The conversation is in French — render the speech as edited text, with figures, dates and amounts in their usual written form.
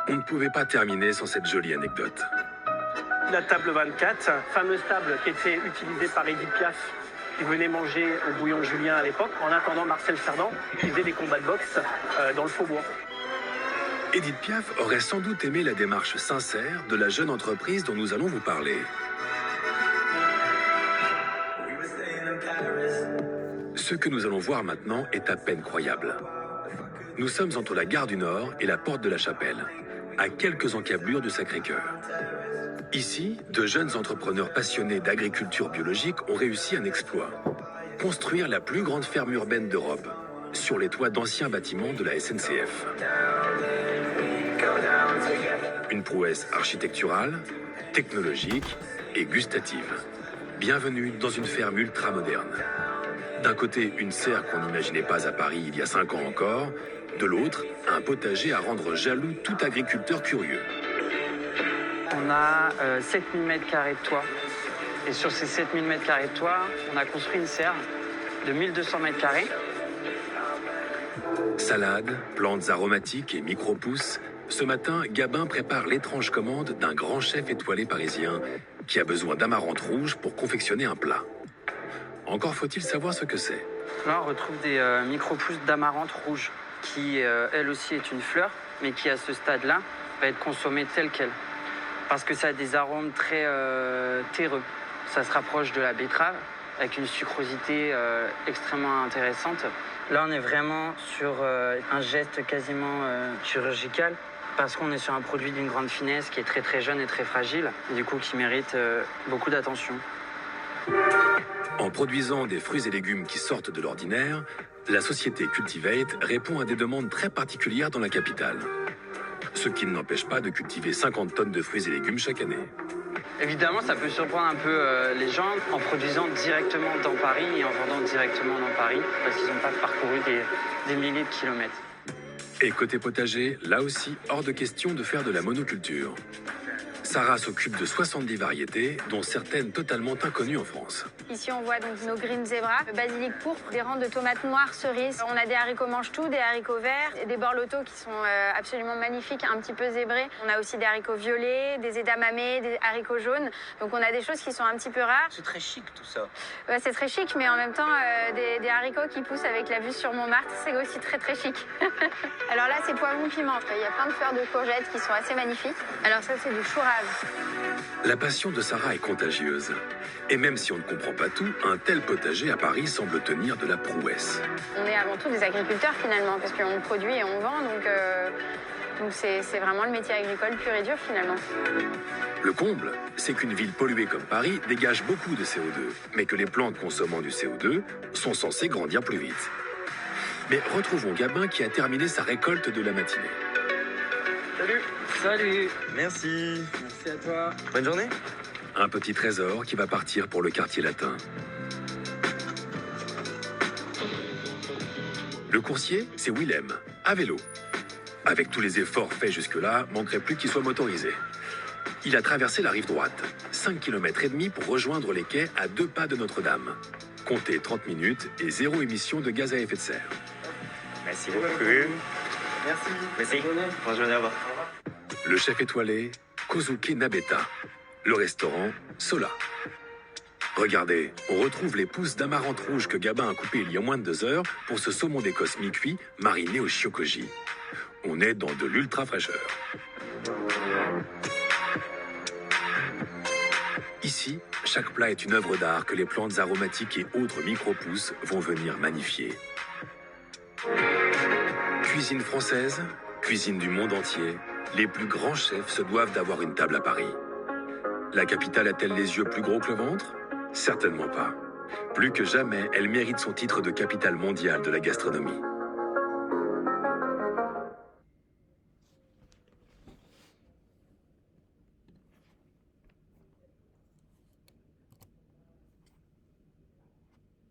On ne pouvait pas terminer sans cette jolie anecdote. La table 24, fameuse table qui était utilisée par Edith Piaf, qui venait manger au bouillon de Julien à l'époque, en attendant Marcel Cerdan, qui faisait des combats de boxe dans le faubourg. Edith Piaf aurait sans doute aimé la démarche sincère de la jeune entreprise dont nous allons vous parler. Ce que nous allons voir maintenant est à peine croyable. Nous sommes entre la gare du Nord et la porte de la Chapelle, à quelques encablures du Sacré-Cœur. Ici, de jeunes entrepreneurs passionnés d'agriculture biologique ont réussi un exploit. Construire la plus grande ferme urbaine d'Europe, sur les toits d'anciens bâtiments de la SNCF. Une prouesse architecturale, technologique et gustative. Bienvenue dans une ferme ultra-moderne. D'un côté, une serre qu'on n'imaginait pas à Paris il y a 5 ans encore. De l'autre, un potager à rendre jaloux tout agriculteur curieux. On a 7000 m² de toit. Et sur ces 7000 m² de toit, on a construit une serre de 1200 m². Salades, plantes aromatiques et micro-pousses, ce matin, Gabin prépare l'étrange commande d'un grand chef étoilé parisien qui a besoin d'amarante rouge pour confectionner un plat. Encore faut-il savoir ce que c'est. Là, on retrouve des micro-pousses d'amarante rouge, qui elle aussi est une fleur, mais qui à ce stade-là va être consommée telle qu'elle. Parce que ça a des arômes très terreux. Ça se rapproche de la betterave, avec une sucrosité extrêmement intéressante. Là, on est vraiment sur un geste quasiment chirurgical, parce qu'on est sur un produit d'une grande finesse qui est très très jeune et très fragile, et du coup qui mérite beaucoup d'attention. En produisant des fruits et légumes qui sortent de l'ordinaire, la société Cultivate répond à des demandes très particulières dans la capitale. Ce qui ne n'empêche pas de cultiver 50 tonnes de fruits et légumes chaque année. Évidemment, ça peut surprendre un peu les gens en produisant directement dans Paris et en vendant directement dans Paris, parce qu'ils n'ont pas parcouru des milliers de kilomètres. Et côté potager, là aussi, hors de question de faire de la monoculture. Sarah s'occupe de 70 variétés, dont certaines totalement inconnues en France. Ici, on voit donc nos green zebra, le basilic pourpre, des rangs de tomates noires, cerises. On a des haricots mange-tout, des haricots verts, et des borlotos qui sont absolument magnifiques, un petit peu zébrés. On a aussi des haricots violets, des edamame, des haricots jaunes. Donc on a des choses qui sont un petit peu rares. C'est très chic tout ça. Ouais, c'est très chic, mais en même temps, des haricots qui poussent avec la vue sur Montmartre, c'est aussi très très chic. Alors là, c'est poivron piment. Il y a plein de fleurs de courgettes qui sont assez magnifiques. Alors ça, c'est du chou rave. La passion de Sarah est contagieuse. Et même si on ne comprend pas tout, un tel potager à Paris semble tenir de la prouesse. On est avant tout des agriculteurs finalement, parce qu'on produit et on vend, donc c'est vraiment le métier agricole pur et dur finalement. Le comble, c'est qu'une ville polluée comme Paris dégage beaucoup de CO2, mais que les plantes consommant du CO2 sont censées grandir plus vite. Mais retrouvons Gabin qui a terminé sa récolte de la matinée. Salut. Salut. Merci. Merci à toi. Bonne journée. Un petit trésor qui va partir pour le quartier latin. Le coursier, c'est Willem, à vélo. Avec tous les efforts faits jusque-là, manquerait plus qu'il soit motorisé. Il a traversé la rive droite, 5,5 km pour rejoindre les quais à 2 pas de Notre-Dame. Comptez 30 minutes et 0 émission de gaz à effet de serre. Merci beaucoup. Merci. Merci. Bonne journée, au revoir. Le chef étoilé, Kozuke Nabeta. Le restaurant, Sola. Regardez, on retrouve les pousses d'amarante rouge que Gabin a coupées il y a moins de 2 heures pour ce saumon d'Écosse mi-cuit mariné au shiokoji. On est dans de l'ultra fraîcheur. Ici, chaque plat est une œuvre d'art que les plantes aromatiques et autres micro-pousses vont venir magnifier. Cuisine française, cuisine du monde entier, les plus grands chefs se doivent d'avoir une table à Paris. La capitale a-t-elle les yeux plus gros que le ventre? Certainement pas. Plus que jamais, elle mérite son titre de capitale mondiale de la gastronomie.